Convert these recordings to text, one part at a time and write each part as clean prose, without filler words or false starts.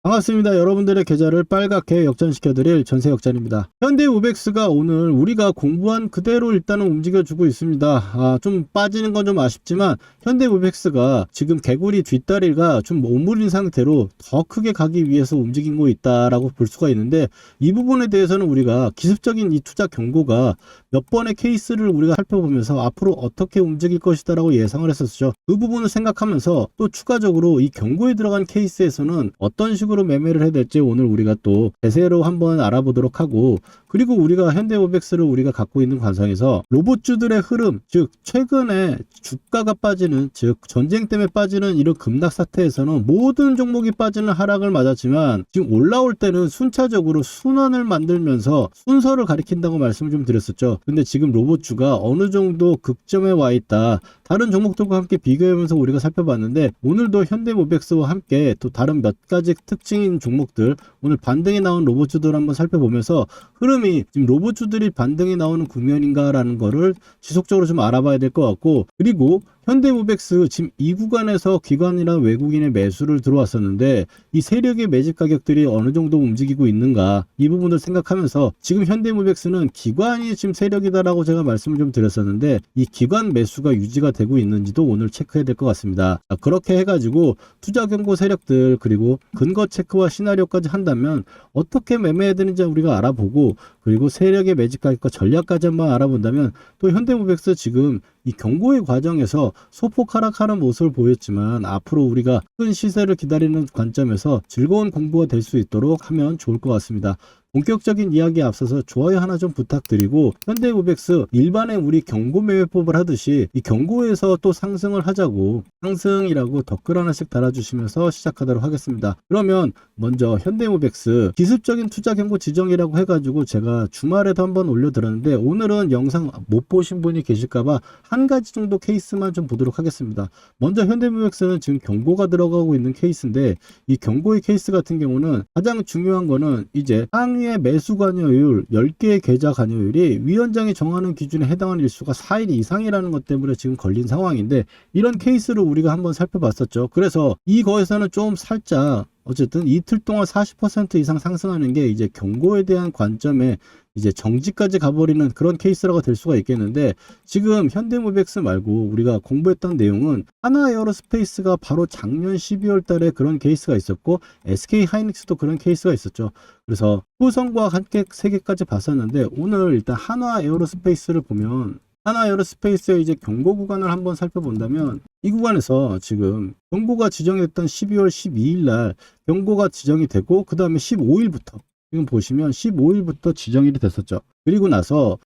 반갑습니다. 여러분들의 계좌를 빨갛게 역전시켜드릴 전세역전입니다. 현대모백스가 오늘 우리가 공부한 그대로 일단은 움직여주고 있습니다. 좀 빠지는 건 좀 아쉽지만 현대모백스가 지금 개구리 뒷다리가 좀 오므린 상태로 더 크게 가기 위해서 움직이고 있다라고 볼 수가 있는데, 이 부분에 대해서는 우리가 기습적인 이 투자 경고가 몇 번의 케이스를 우리가 살펴보면서 앞으로 어떻게 움직일 것이다 라고 예상을 했었죠. 그 부분을 생각하면서 또 추가적으로 이 경고에 들어간 케이스에서는 어떤 식으로 매매를 해야 될지 오늘 우리가 또 대세로 한번 알아보도록 하고, 그리고 우리가 현대모백스를 우리가 갖고 있는 관상에서 로봇주들의 흐름, 즉 최근에 주가가 빠지는, 즉 전쟁 때문에 빠지는 이런 급락 사태에서는 모든 종목이 빠지는 하락을 맞았지만, 지금 올라올 때는 순차적으로 순환을 만들면서 순서를 가리킨다고 말씀을 좀 드렸었죠. 근데 지금 로봇주가 어느 정도 극점에 와 있다, 다른 종목들과 함께 비교하면서 우리가 살펴봤는데, 오늘도 현대모백스와 함께 또 다른 몇 가지 특징인 종목들, 오늘 반등이 나온 로봇주들 한번 살펴보면서 흐름이 지금 로봇주들이 반등이 나오는 국면인가 라는 거를 지속적으로 좀 알아봐야 될 것 같고, 그리고 현대모백스 지금 이 구간에서 기관이나 외국인의 매수를 들어왔었는데 이 세력의 매집 가격들이 어느 정도 움직이고 있는가, 이 부분을 생각하면서 지금 현대모백스는 기관이 지금 세력이다라고 제가 말씀을 좀 드렸었는데, 이 기관 매수가 유지가 되고 있는지도 오늘 체크해야 될 것 같습니다. 그렇게 해가지고 투자 경고 세력들, 그리고 근거 체크와 시나리오까지 한다면 어떻게 매매해야 되는지 우리가 알아보고, 그리고 세력의 매집 가격과 전략까지 한번 알아본다면, 또 현대모백스 지금 이 경고의 과정에서 소폭 하락하는 모습을 보였지만 앞으로 우리가 큰 시세를 기다리는 관점에서 즐거운 공부가 될 수 있도록 하면 좋을 것 같습니다. 본격적인 이야기에 앞서서 좋아요 하나 좀 부탁드리고, 현대모백스 일반의 우리 경고 매매법을 하듯이 이 경고에서 또 상승을 하자고 상승이라고 댓글 하나씩 달아주시면서 시작하도록 하겠습니다. 그러면 먼저 현대모백스 기습적인 투자 경고 지정이라고 해가지고 제가 주말에도 한번 올려드렸는데, 오늘은 영상 못 보신 분이 계실까봐 한 가지 정도 케이스만 좀 보도록 하겠습니다. 먼저 현대모백스는 지금 경고가 들어가고 있는 케이스인데, 이 경고의 케이스 같은 경우는 가장 중요한 거는 이제 상위의 매수 관여율 10개의 계좌 관여율이 위원장이 정하는 기준에 해당하는 일수가 4일 이상이라는 것 때문에 지금 걸린 상황인데, 이런 케이스를 우리가 한번 살펴봤었죠. 그래서 이거에서는 좀 살짝 어쨌든 이틀 동안 40% 이상 상승하는 게 이제 경고에 대한 관점에 이제 정지까지 가버리는 그런 케이스라고 될 수가 있겠는데, 지금 현대모백스 말고 우리가 공부했던 내용은 하나에어로스페이스가 바로 작년 12월 달에 그런 케이스가 있었고, SK하이닉스도 그런 케이스가 있었죠. 그래서 후성과 함께 3개까지 봤었는데, 오늘 일단 하나에어로스페이스를 보면, 하나에어로스페이스의 이제 경고 구간을 한번 살펴본다면, 이 구간에서 지금 경고가 지정됐던 12월 12일 날 경고가 지정이 되고, 그 다음에 15일부터 지금 보시면 15일부터 지정일이 됐었죠. 그리고 나서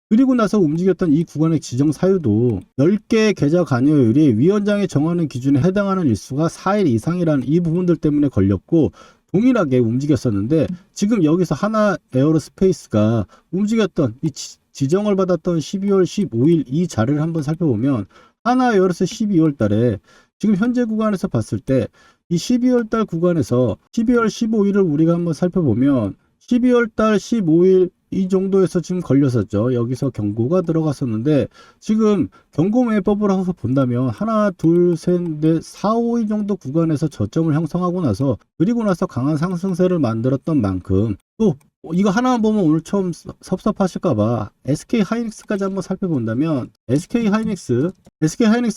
움직였던 이 구간의 지정 사유도 10개의 계좌 관여율이 위원장이 정하는 기준에 해당하는 일수가 4일 이상이라는 이 부분들 때문에 걸렸고, 동일하게 움직였었는데, 지금 여기서 하나에어로스페이스가 움직였던 이 지정을 받았던 12월 15일 이 자리를 한번 살펴보면, 하나에어로스 12월 달에 지금 현재 구간에서 봤을 때 이 12월 달 구간에서 12월 15일을 우리가 한번 살펴보면 12월 달 15일 이 정도에서 지금 걸렸었죠. 여기서 경고가 들어갔었는데, 지금 경고 매매법을 해서 본다면 하나, 둘, 셋, 넷, 4, 5일 정도 구간에서 저점을 형성하고 나서, 그리고 나서 강한 상승세를 만들었던 만큼, 또 이거 하나만 보면 오늘 처음 섭섭하실까봐 SK하이닉스까지 한번 살펴본다면, SK하이닉스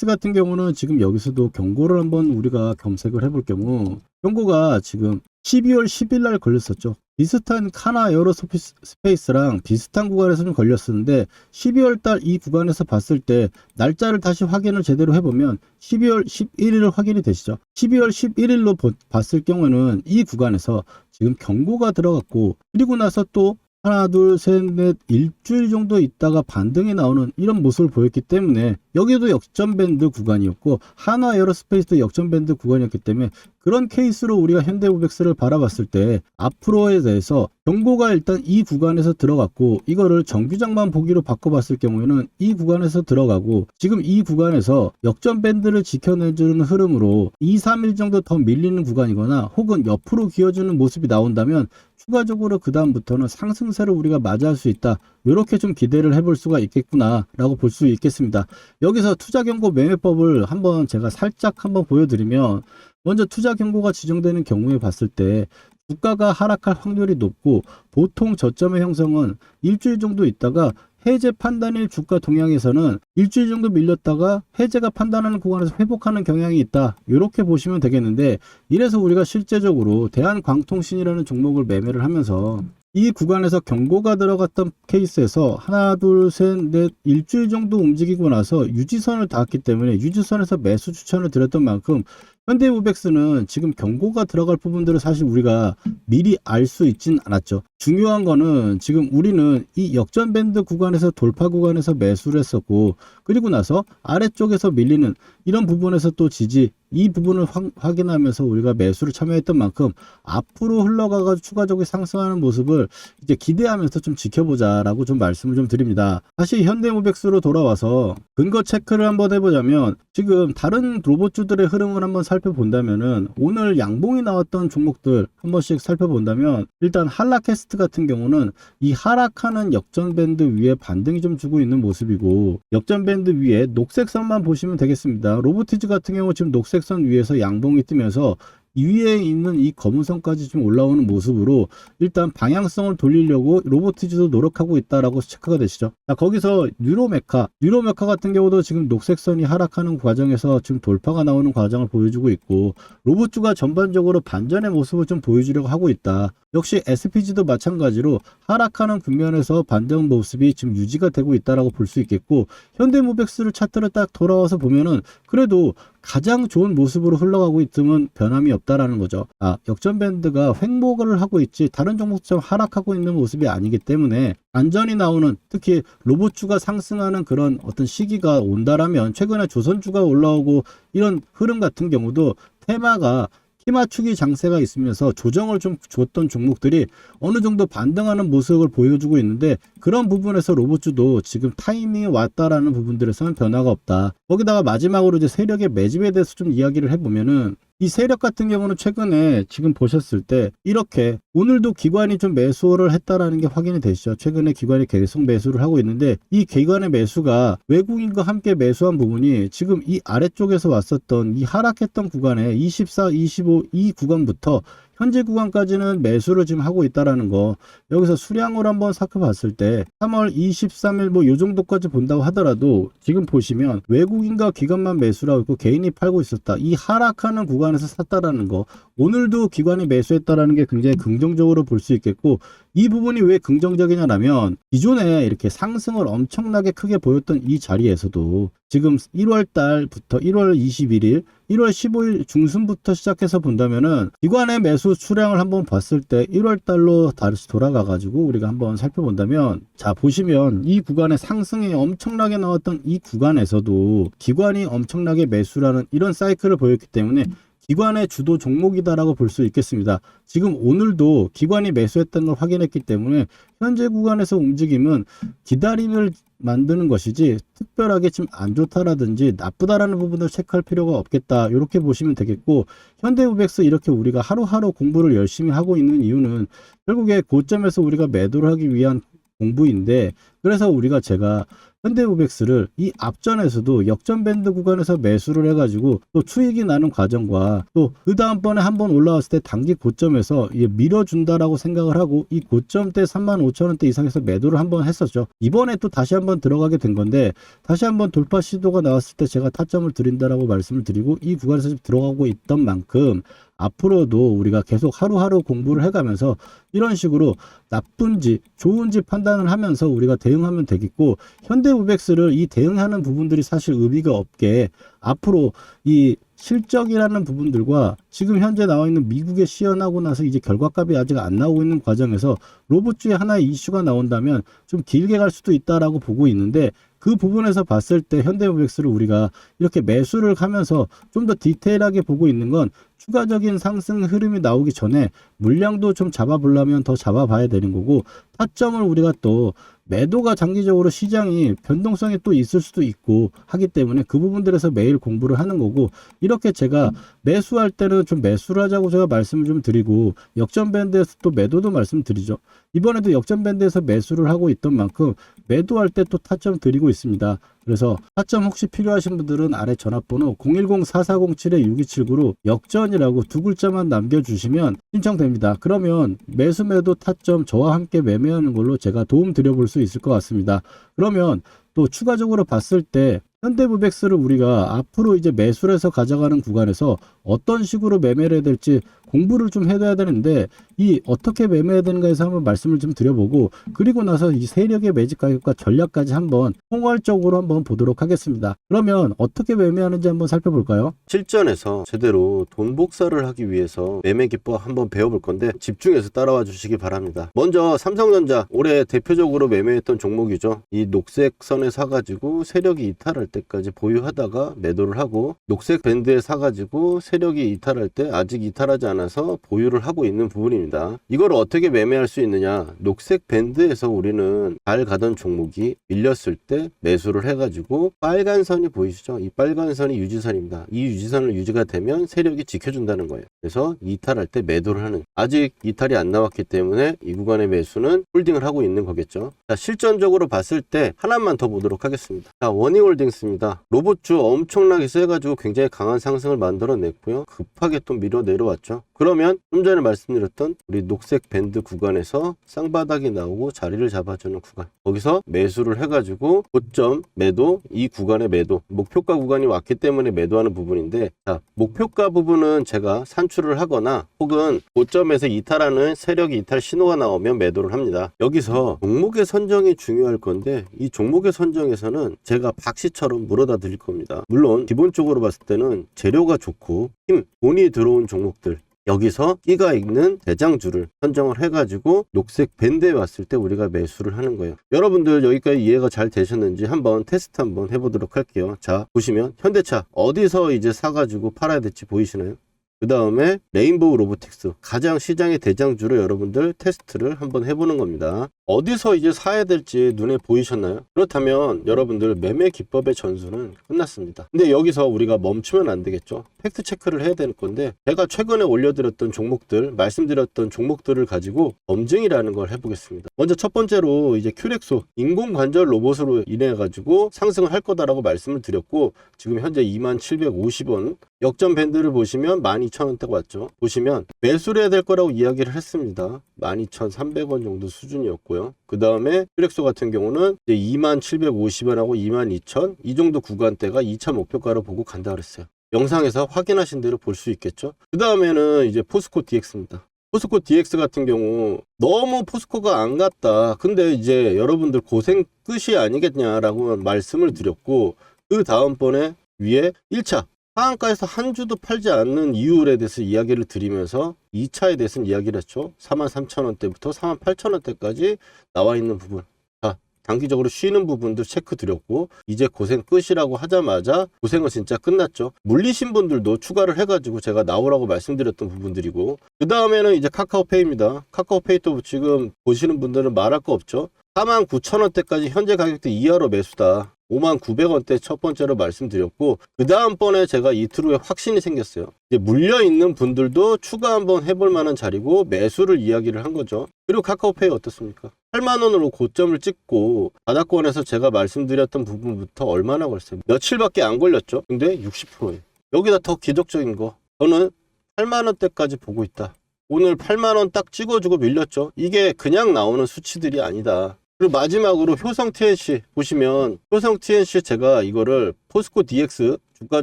같은 경우는 지금 여기서도 경고를 한번 우리가 검색을 해볼 경우, 경고가 지금 12월 10일 날 걸렸었죠. 비슷한 하나에어로스페이스랑 비슷한 구간에서 좀 걸렸었는데, 12월 달 이 구간에서 봤을 때 날짜를 다시 확인을 제대로 해보면 12월 11일 확인이 되시죠. 12월 11일로 봤을 경우에는 이 구간에서 지금 경고가 들어갔고, 그리고 나서 또 하나, 둘, 셋, 넷, 일주일 정도 있다가 반등이 나오는 이런 모습을 보였기 때문에, 여기도 역전밴드 구간이었고 하나에어로스페이스도 역전밴드 구간이었기 때문에, 그런 케이스로 우리가 현대모백스를 바라봤을 때 앞으로에 대해서 경고가 일단 이 구간에서 들어갔고, 이거를 정규장만 보기로 바꿔봤을 경우에는 이 구간에서 들어가고, 지금 이 구간에서 역전밴드를 지켜내주는 흐름으로 2, 3일 정도 더 밀리는 구간이거나 혹은 옆으로 기어주는 모습이 나온다면, 추가적으로 그 다음부터는 상승세를 우리가 맞이할 수 있다, 이렇게 좀 기대를 해볼 수가 있겠구나 라고 볼 수 있겠습니다. 여기서 투자경고 매매법을 한번 제가 살짝 한번 보여드리면, 먼저 투자 경고가 지정되는 경우에 봤을 때 주가가 하락할 확률이 높고 보통 저점의 형성은 일주일 정도 있다가 해제 판단일 주가 동향에서는 일주일 정도 밀렸다가 해제가 판단하는 구간에서 회복하는 경향이 있다. 이렇게 보시면 되겠는데, 이래서 우리가 실제적으로 대한광통신이라는 종목을 매매를 하면서 이 구간에서 경고가 들어갔던 케이스에서 하나, 둘, 셋, 넷, 일주일 정도 움직이고 나서 유지선을 닿았기 때문에 유지선에서 매수 추천을 드렸던 만큼 현대모백스는 지금 경고가 들어갈 부분들을 사실 우리가 미리 알 수 있진 않았죠. 중요한 거는 지금 우리는 이 역전 밴드 구간에서 돌파 구간에서 매수를 했었고, 그리고 나서 아래쪽에서 밀리는 이런 부분에서 또 지지, 이 부분을 확인하면서 우리가 매수를 참여했던 만큼 앞으로 흘러가서 추가적으로 상승하는 모습을 이제 기대하면서 좀 지켜보자라고 좀 말씀을 좀 드립니다. 다시 현대모백스로 돌아와서 근거 체크를 한번 해보자면, 지금 다른 로봇주들의 흐름을 한번 살펴본다면은 오늘 양봉이 나왔던 종목들 한 번씩 살펴본다면, 일단 한라캐스트 같은 경우는 이 하락하는 역전밴드 위에 반등이 좀 주고 있는 모습이고, 역전밴드 위에 녹색선만 보시면 되겠습니다. 로보티즈 같은 경우 지금 녹색선 위에서 양봉이 뜨면서 위에 있는 이 검은 선까지 좀 올라오는 모습으로 일단 방향성을 돌리려고 로보티즈도 노력하고 있다라고 체크가 되시죠. 자, 거기서 뉴로메카 같은 경우도 지금 녹색선이 하락하는 과정에서 지금 돌파가 나오는 과정을 보여주고 있고, 로봇주가 전반적으로 반전의 모습을 좀 보여주려고 하고 있다. 역시 SPG도 마찬가지로 하락하는 국면에서 반전 모습이 지금 유지가 되고 있다라고 볼 수 있겠고, 현대모백스를 차트를 딱 돌아와서 보면은 그래도 가장 좋은 모습으로 흘러가고 있으면 변함이 없다라는 거죠. 역전밴드가 횡보를 하고 있지 다른 종목처럼 하락하고 있는 모습이 아니기 때문에 안전이 나오는, 특히 로봇주가 상승하는 그런 어떤 시기가 온다라면, 최근에 조선주가 올라오고 이런 흐름 같은 경우도 테마가 키 맞추기 장세가 있으면서 조정을 좀 줬던 종목들이 어느 정도 반등하는 모습을 보여주고 있는데, 그런 부분에서 로봇주도 지금 타이밍이 왔다라는 부분들에서는 변화가 없다. 거기다가 마지막으로 이제 세력의 매집에 대해서 좀 이야기를 해보면은, 이 세력 같은 경우는 최근에 지금 보셨을 때 이렇게 오늘도 기관이 좀 매수를 했다라는 게 확인이 되시죠. 최근에 기관이 계속 매수를 하고 있는데, 이 기관의 매수가 외국인과 함께 매수한 부분이 지금 이 아래쪽에서 왔었던 이 하락했던 구간에 24, 25 이 구간부터 현재 구간까지는 매수를 지금 하고 있다라는 거, 여기서 수량을 한번 살펴봤을 때 3월 23일 뭐 요 정도까지 본다고 하더라도 지금 보시면 외국인과 기관만 매수를 하고 있고 개인이 팔고 있었다. 이 하락하는 구간에서 샀다라는 거, 오늘도 기관이 매수했다라는 게 굉장히 긍정적으로 볼 수 있겠고, 이 부분이 왜 긍정적이냐라면, 기존에 이렇게 상승을 엄청나게 크게 보였던 이 자리에서도 지금 1월 달부터 1월 21일, 1월 15일 중순부터 시작해서 본다면은 기관의 매수 수량을 한번 봤을 때 1월 달로 다시 돌아가 가지고 우리가 한번 살펴본다면, 자 보시면 이 구간에 상승이 엄청나게 나왔던 이 구간에서도 기관이 엄청나게 매수라는 이런 사이클을 보였기 때문에 기관의 주도 종목이다라고 볼 수 있겠습니다. 지금 오늘도 기관이 매수했다는 걸 확인했기 때문에 현재 구간에서 움직임은 기다림을 만드는 것이지 특별하게 좀 안 좋다라든지 나쁘다라는 부분을 체크할 필요가 없겠다, 이렇게 보시면 되겠고, 현대모백스 이렇게 우리가 하루하루 공부를 열심히 하고 있는 이유는 결국에 고점에서 우리가 매도를 하기 위한 공부인데, 그래서 제가 현대모백스를 이 앞전에서도 역전밴드 구간에서 매수를 해가지고 또 수익이 나는 과정과, 또 그 다음번에 한번 올라왔을 때 단기 고점에서 밀어준다라고 생각을 하고 이 고점대 35,000원대 이상에서 매도를 한번 했었죠. 이번에 또 다시 한번 들어가게 된 건데, 다시 한번 돌파 시도가 나왔을 때 제가 타점을 드린다라고 말씀을 드리고 이 구간에서 지금 들어가고 있던 만큼 앞으로도 우리가 계속 하루하루 공부를 해가면서 이런 식으로 나쁜지 좋은지 판단을 하면서 우리가 대응하면 되겠고, 현대모백스를 이 대응하는 부분들이 사실 의미가 없게 앞으로 이 실적이라는 부분들과 지금 현재 나와 있는 미국에 시연하고 나서 이제 결과값이 아직 안 나오고 있는 과정에서 로봇주의 하나의 이슈가 나온다면 좀 길게 갈 수도 있다라고 보고 있는데, 그 부분에서 봤을 때 현대모백스를 우리가 이렇게 매수를 하면서 좀 더 디테일하게 보고 있는 건, 추가적인 상승 흐름이 나오기 전에 물량도 좀 잡아보려면 더 잡아봐야 되는 거고, 타점을 우리가 또 매도가 장기적으로 시장이 변동성이 또 있을 수도 있고 하기 때문에 그 부분들에서 매일 공부를 하는 거고, 이렇게 제가 매수할 때는 좀 매수를 하자고 제가 말씀을 좀 드리고, 역전밴드에서 또 매도도 말씀드리죠. 이번에도 역전밴드에서 매수를 하고 있던 만큼 매도할 때 또 타점 드리고 있습니다. 그래서 타점 혹시 필요하신 분들은 아래 전화번호 010-4407-6279로 역전이라고 두 글자만 남겨주시면 신청됩니다. 그러면 매수매도 타점 저와 함께 매매하는 걸로 제가 도움 드려볼 수 있을 것 같습니다. 그러면 또 추가적으로 봤을 때 현대무백스를 우리가 앞으로 이제 매수를 해서 가져가는 구간에서 어떤 식으로 매매를 해야 될지 공부를 좀 해둬야 되는데, 이 어떻게 매매해야 되는가에서 한번 말씀을 좀 드려보고, 그리고 나서 이 세력의 매집 가격과 전략까지 한번 총괄적으로 한번 보도록 하겠습니다. 그러면 어떻게 매매하는지 한번 살펴볼까요? 실전에서 제대로 돈 복사를 하기 위해서 매매 기법 한번 배워볼 건데 집중해서 따라와 주시기 바랍니다. 먼저 삼성전자 올해 대표적으로 매매했던 종목이죠. 이 녹색 선에 사가지고 세력이 이탈할 때까지 보유하다가 매도를 하고, 녹색 밴드에 사가지고 세력이 이탈할 때 아직 이탈하지 않아서 보유를 하고 있는 부분입니다. 이걸 어떻게 매매할 수 있느냐, 녹색 밴드에서 우리는 잘 가던 종목이 밀렸을 때 매수를 해가지고, 빨간 선이 보이시죠? 이 빨간 선이 유지선입니다. 이 유지선을 유지가 되면 세력이 지켜준다는 거예요. 그래서 이탈할 때 매도를 하는, 아직 이탈이 안 나왔기 때문에 이 구간의 매수는 홀딩을 하고 있는 거겠죠. 자, 실전적으로 봤을 때 하나만 더 보도록 하겠습니다. 자, 원희홀딩스입니다. 로봇주 엄청나게 세가지고 굉장히 강한 상승을 만들어냈고요. 급하게 또 밀어 내려왔죠. 그러면 좀 전에 말씀드렸던 우리 녹색 밴드 구간에서 쌍바닥이 나오고 자리를 잡아주는 구간, 거기서 매수를 해가지고 고점 매도, 이 구간의 매도, 목표가 구간이 왔기 때문에 매도하는 부분인데, 자, 목표가 부분은 제가 산출을 하거나 혹은 고점에서 이탈하는 세력이 이탈 신호가 나오면 매도를 합니다. 여기서 종목의 선정이 중요할 건데, 이 종목의 선정에서는 제가 박씨처럼 물어다 드릴 겁니다. 물론 기본적으로 봤을 때는 재료가 좋고 힘, 돈이 들어온 종목들, 여기서 끼가 있는 대장주를 선정을 해가지고 녹색 밴드에 왔을 때 우리가 매수를 하는 거예요. 여러분들 여기까지 이해가 잘 되셨는지 한번 테스트 한번 해보도록 할게요. 자, 보시면 현대차 어디서 이제 사가지고 팔아야 될지 보이시나요? 그 다음에 레인보우 로보틱스, 가장 시장의 대장주로 여러분들 테스트를 한번 해보는 겁니다. 어디서 이제 사야 될지 눈에 보이셨나요? 그렇다면 여러분들 매매 기법의 전수는 끝났습니다. 근데 여기서 우리가 멈추면 안 되겠죠. 팩트 체크를 해야 될 건데, 제가 최근에 올려드렸던 종목들, 말씀드렸던 종목들을 가지고 검증이라는 걸 해보겠습니다. 먼저 첫 번째로 이제 큐렉소, 인공관절 로봇으로 인해 가지고 상승을 할 거다라고 말씀을 드렸고, 지금 현재 2750원 역전 밴드를 보시면 12,000원대가 왔죠. 보시면 매수를 해야 될 거라고 이야기를 했습니다. 12,300원 정도 수준이었고요. 그 다음에 퓨렉소 같은 경우는 이제 2750원하고 22,000, 이 정도 구간대가 2차 목표가로 보고 간다 그랬어요. 영상에서 확인하신 대로 볼 수 있겠죠. 그 다음에는 이제 포스코 DX입니다. 포스코 DX 같은 경우 너무 포스코가 안 갔다, 근데 이제 여러분들 고생 끝이 아니겠냐라고 말씀을 드렸고, 그 다음번에 위에 1차 하한가에서 한 주도 팔지 않는 이유에 대해서 이야기를 드리면서 2차에 대해서는 이야기를 했죠. 43,000원대부터 48,000원대까지 나와 있는 부분, 자, 단기적으로 쉬는 부분도 체크 드렸고, 이제 고생 끝이라고 하자마자 고생은 진짜 끝났죠. 물리신 분들도 추가를 해가지고 제가 나오라고 말씀드렸던 부분들이고, 그 다음에는 이제 카카오페이입니다. 카카오페이도 지금 보시는 분들은 말할 거 없죠. 49,000원대까지 현재 가격대 이하로 매수다. 59,000원대 첫 번째로 말씀드렸고, 그 다음번에 제가 이틀 후에 확신이 생겼어요. 이제 물려있는 분들도 추가 한번 해볼 만한 자리고 매수를 이야기를 한 거죠. 그리고 카카오페이 어떻습니까? 8만원으로 고점을 찍고 바닥권에서 제가 말씀드렸던 부분부터 얼마나 걸렸어요? 며칠밖에 안 걸렸죠. 근데 60%예요. 여기다 더 기적적인 거, 저는 8만원대까지 보고 있다. 오늘 8만원 딱 찍어주고 밀렸죠. 이게 그냥 나오는 수치들이 아니다. 그리고 마지막으로 효성 TNC 보시면, 효성 TNC 제가 이거를 포스코 DX 주가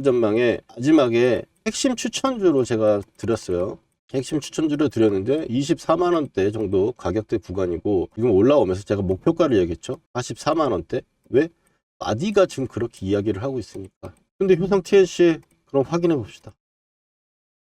전망에 마지막에 핵심 추천주로 제가 드렸어요. 핵심 추천주로 드렸는데 24만원대 정도 가격대 구간이고, 지금 올라오면서 제가 목표가를 얘기했죠. 44만원대. 왜? 마디가 지금 그렇게 이야기를 하고 있으니까. 근데 효성 TNC 그럼 확인해 봅시다.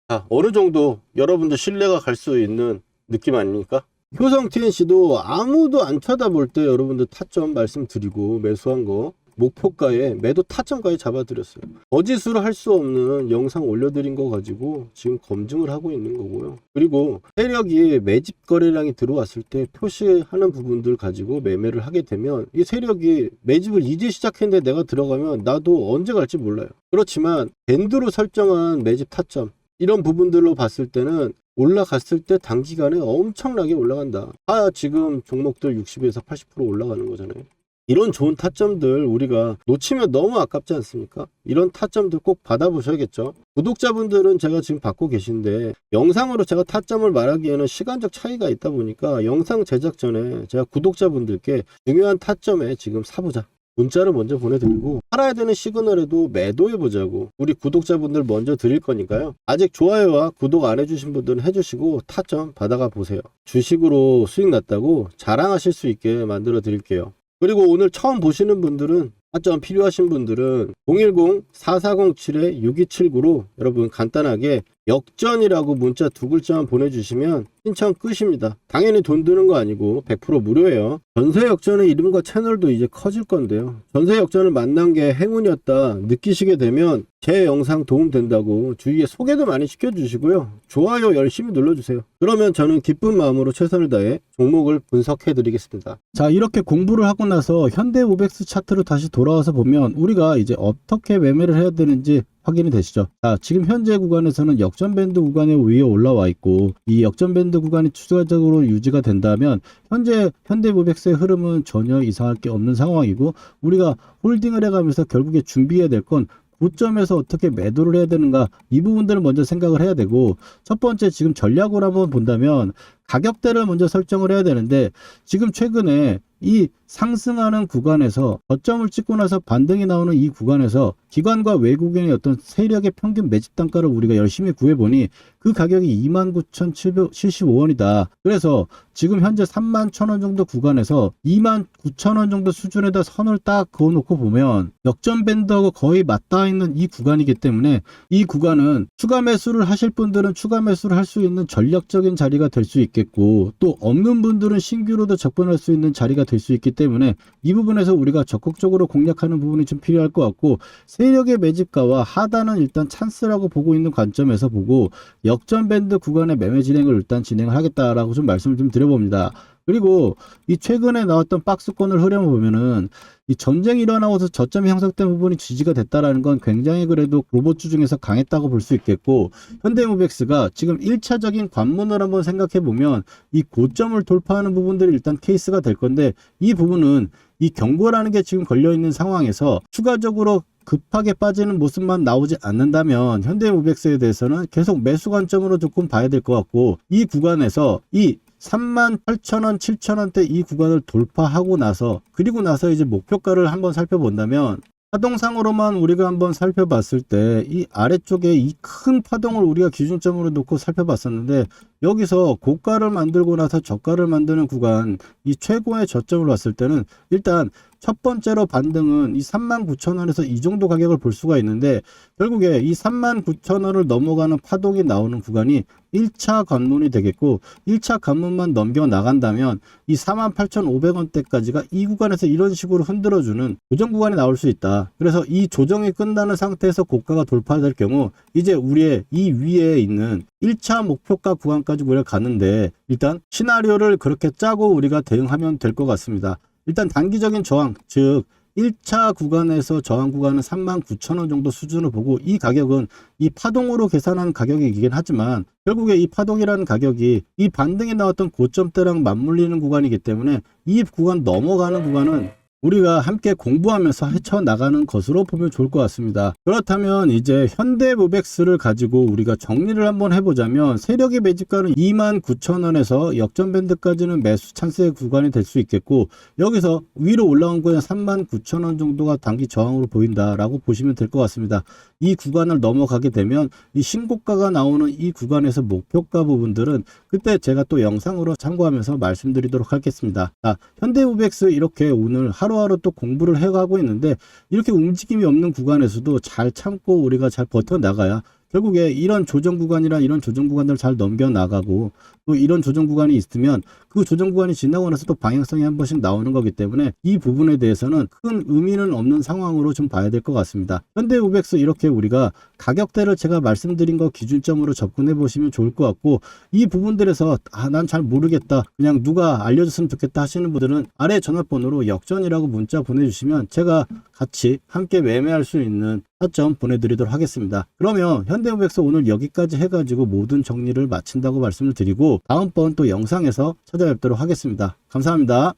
자, 어느 정도 여러분들 신뢰가 갈 수 있는 느낌 아닙니까? 효성 TNC도 아무도 안 쳐다볼 때 여러분들 타점 말씀드리고 매수한 거 목표가에 매도 타점가에 잡아드렸어요. 거짓으로 할 수 없는 영상 올려드린 거 가지고 지금 검증을 하고 있는 거고요. 그리고 세력이 매집 거래량이 들어왔을 때 표시하는 부분들 가지고 매매를 하게 되면, 이 세력이 매집을 이제 시작했는데 내가 들어가면 나도 언제 갈지 몰라요. 그렇지만 밴드로 설정한 매집 타점, 이런 부분들로 봤을 때는 올라갔을 때 단기간에 엄청나게 올라간다. 지금 종목들 60에서 80% 올라가는 거잖아요. 이런 좋은 타점들 우리가 놓치면 너무 아깝지 않습니까? 이런 타점들 꼭 받아보셔야겠죠. 구독자분들은 제가 지금 받고 계신데 영상으로 제가 타점을 말하기에는 시간적 차이가 있다 보니까 영상 제작 전에 제가 구독자분들께 중요한 타점에 지금 사보자 문자를 먼저 보내드리고, 팔아야 되는 시그널에도 매도해보자고 우리 구독자분들 먼저 드릴 거니까요. 아직 좋아요와 구독 안 해주신 분들은 해주시고 타점 받아가 보세요. 주식으로 수익 났다고 자랑하실 수 있게 만들어 드릴게요. 그리고 오늘 처음 보시는 분들은, 타점 필요하신 분들은 010-4407-6279로 여러분 간단하게 역전이라고 문자 2글자만 보내주시면 신청 끝입니다. 당연히 돈 드는 거 아니고 100% 무료예요. 전세 역전의 이름과 채널도 이제 커질 건데요. 전세 역전을 만난 게 행운이었다 느끼시게 되면 제 영상 도움 된다고 주위에 소개도 많이 시켜주시고요. 좋아요 열심히 눌러주세요. 그러면 저는 기쁜 마음으로 최선을 다해 종목을 분석해 드리겠습니다. 자, 이렇게 공부를 하고 나서 현대오백스 차트로 다시 돌아와서 보면 우리가 이제 어떻게 매매를 해야 되는지 확인이 되시죠? 자, 지금 현재 구간에서는 역전밴드 구간에 위에 올라와 있고, 이 역전밴드 구간이 추가적으로 유지가 된다면 현재 현대모백스의 흐름은 전혀 이상할 게 없는 상황이고, 우리가 홀딩을 해가면서 결국에 준비해야 될 건 고점에서 어떻게 매도를 해야 되는가, 이 부분들을 먼저 생각을 해야 되고, 첫 번째 지금 전략으로 한번 본다면 가격대를 먼저 설정을 해야 되는데, 지금 최근에 이 상승하는 구간에서 저점을 찍고 나서 반등이 나오는 이 구간에서 기관과 외국인의 어떤 세력의 평균 매집 단가를 우리가 열심히 구해보니 그 가격이 29,775원이다. 그래서 지금 현재 31,000원 정도 구간에서 29,000원 정도 수준에다 선을 딱 그어놓고 보면 역전 밴드하고 거의 맞닿아 있는 이 구간이기 때문에 이 구간은 추가 매수를 하실 분들은 추가 매수를 할 수 있는 전략적인 자리가 될 수 있겠고, 또 없는 분들은 신규로도 접근할 수 있는 자리가 될 수 있기 때문에 이 부분에서 우리가 적극적으로 공략하는 부분이 좀 필요할 것 같고, 세력의 매집가와 하단은 일단 찬스라고 보고 있는 관점에서 보고 역전 밴드 구간의 매매 진행을 일단 진행을 하겠다라고 좀 말씀을 좀 드려봅니다. 그리고 이 최근에 나왔던 박스권을 흐려보면은 이 전쟁이 일어나고서 저점이 형성된 부분이 지지가 됐다라는 건 굉장히 그래도 로봇주 중에서 강했다고 볼 수 있겠고, 현대모백스가 지금 1차적인 관문을 한번 생각해 보면 이 고점을 돌파하는 부분들이 일단 케이스가 될 건데, 이 부분은 이 경고라는 게 지금 걸려 있는 상황에서 추가적으로 급하게 빠지는 모습만 나오지 않는다면 현대모백스에 대해서는 계속 매수 관점으로 조금 봐야 될 것 같고, 이 구간에서 이 38,000원, 7,000원대 이 구간을 돌파하고 나서, 그리고 나서 이제 목표가를 한번 살펴본다면, 파동상으로만 우리가 한번 살펴봤을 때 이 아래쪽에 이 큰 파동을 우리가 기준점으로 놓고 살펴봤었는데, 여기서 고가를 만들고 나서 저가를 만드는 구간, 이 최고의 저점을 봤을 때는 일단 첫 번째로 반등은 이 39,000원에서 이 정도 가격을 볼 수가 있는데, 결국에 이 39,000원을 넘어가는 파동이 나오는 구간이 1차 관문이 되겠고, 1차 관문만 넘겨 나간다면 이 48,500원대까지가 이 구간에서 이런 식으로 흔들어주는 조정 구간이 나올 수 있다. 그래서 이 조정이 끝나는 상태에서 고가가 돌파될 경우 이제 우리의 이 위에 있는 1차 목표가 구간까지 우리가 가는데, 일단 시나리오를 그렇게 짜고 우리가 대응하면 될 것 같습니다. 일단 단기적인 저항, 즉 1차 구간에서 저항 구간은 39,000원 정도 수준을 보고, 이 가격은 이 파동으로 계산한 가격이긴 하지만 결국에 이 파동이라는 가격이 이 반등이 나왔던 고점대랑 맞물리는 구간이기 때문에 이 구간 넘어가는 구간은 우리가 함께 공부하면서 헤쳐나가는 것으로 보면 좋을 것 같습니다. 그렇다면 이제 현대모백스를 가지고 우리가 정리를 한번 해보자면, 세력의 매집가는 29,000원에서 역전밴드까지는 매수 찬스의 구간이 될 수 있겠고, 여기서 위로 올라온 거는 39,000원 정도가 단기 저항으로 보인다라고 보시면 될 것 같습니다. 이 구간을 넘어가게 되면 이 신고가가 나오는 이 구간에서 목표가 부분들은 그때 제가 또 영상으로 참고하면서 말씀드리도록 하겠습니다. 자, 현대모백스 이렇게 오늘 하루하루 또 공부를 해가고 있는데, 이렇게 움직임이 없는 구간에서도 잘 참고 우리가 잘 버텨나가야 결국에 이런 조정 구간이나 이런 조정 구간들을 잘 넘겨나가고, 또 이런 조정 구간이 있으면 그 조정 구간이 지나고 나서 또 방향성이 한 번씩 나오는 거기 때문에 이 부분에 대해서는 큰 의미는 없는 상황으로 좀 봐야 될 것 같습니다. 현대모백스 이렇게 우리가 가격대를 제가 말씀드린 거 기준점으로 접근해 보시면 좋을 것 같고, 이 부분들에서 난 잘 모르겠다, 그냥 누가 알려줬으면 좋겠다 하시는 분들은 아래 전화번호로 역전이라고 문자 보내주시면 제가 같이 함께 매매할 수 있는 타점 보내드리도록 하겠습니다. 그러면 현대모백스 오늘 여기까지 해가지고 모든 정리를 마친다고 말씀을 드리고, 다음번 또 영상에서 찾아뵙도록 하겠습니다. 감사합니다.